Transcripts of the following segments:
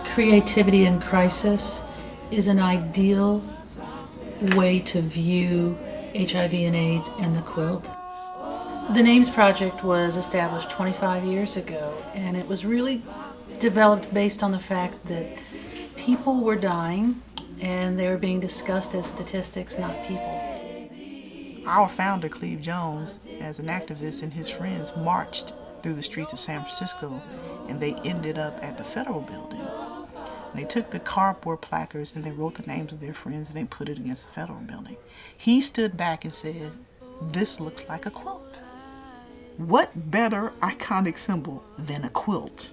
Creativity in crisis is an ideal way to view HIV and AIDS and the quilt. The Names Project was established 25 years ago, and it was really developed based on the fact that people were dying and they were being discussed as statistics, not people. Our founder, Cleve Jones, as an activist, and his friends marched through the streets of San Francisco, and they ended up at the Federal Building. They took the cardboard placards and they wrote the names of their friends and they put it against the Federal Building. He stood back and said, "This looks like a quilt." What better iconic symbol than a quilt?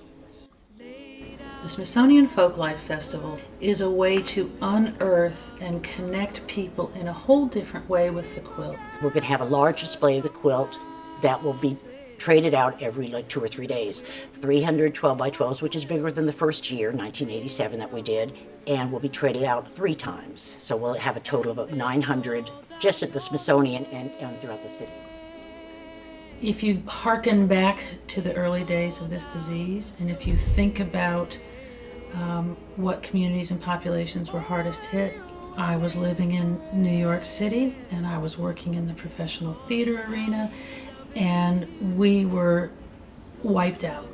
The Smithsonian Folklife Festival is a way to unearth and connect people in a whole different way with the quilt. We're going to have a large display of the quilt that will be traded out every 2 or 3 days. 300 12x12s, which is bigger than the first year, 1987, that we did, and will be traded out 3 times. So we'll have a total of about 900 just at the Smithsonian and throughout the city. If you hearken back to the early days of this disease, and if you think about what communities and populations were hardest hit, I was living in New York City and I was working in the professional theater arena, and we were wiped out.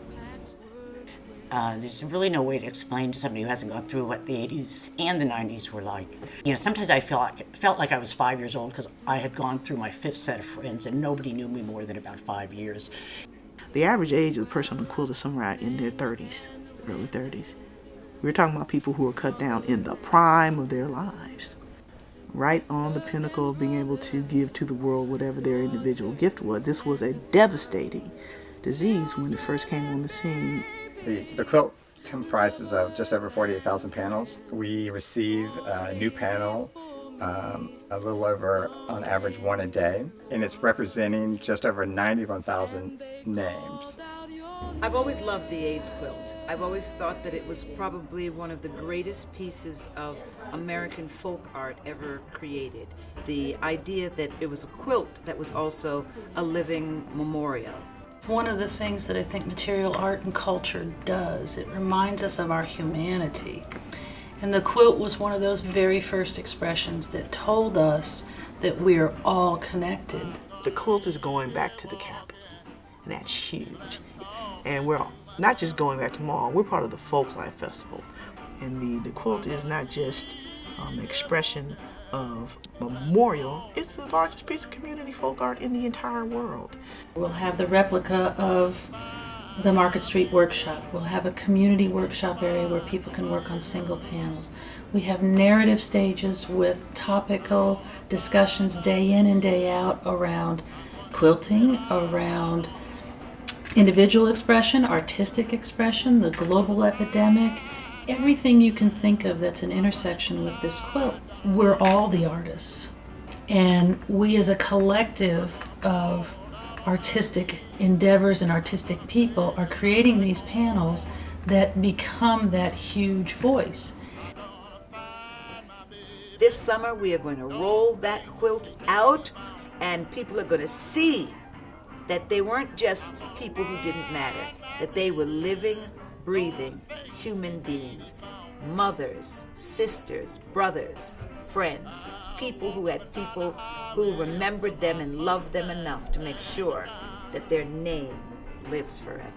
There's really no way to explain to somebody who hasn't gone through what the 80s and the 90s were like. You know, sometimes I felt like I was 5 years old because I had gone through my 5th set of friends and nobody knew me more than about 5 years. The average age of the person on the quilt is somewhere in their 30s, early 30s. We're talking about people who are cut down in the prime of their lives, right on the pinnacle of being able to give to the world whatever their individual gift was. This was a devastating disease when it first came on the scene. The quilt comprises of just over 48,000 panels. We receive a new panel a little over, on average, 1 a day, and it's representing just over 91,000 names. I've always loved the AIDS quilt. I've always thought that it was probably one of the greatest pieces of American folk art ever created. The idea that it was a quilt that was also a living memorial. One of the things that I think material art and culture does, it reminds us of our humanity. And the quilt was one of those very first expressions that told us that we are all connected. The quilt is going back to the cap, and that's huge. And we're not just going back tomorrow, we're part of the Folklife Festival. And the quilt is not just an expression of memorial, it's the largest piece of community folk art in the entire world. We'll have the replica of the Market Street Workshop. We'll have a community workshop area where people can work on single panels. We have narrative stages with topical discussions day in and day out around quilting, around individual expression, artistic expression, the global epidemic, everything you can think of that's an intersection with this quilt. We're all the artists, and we as a collective of artistic endeavors and artistic people are creating these panels that become that huge voice. This summer we are going to roll that quilt out, and people are going to see that they weren't just people who didn't matter, that they were living, breathing human beings, mothers, sisters, brothers, friends, people who remembered them and loved them enough to make sure that their name lives forever.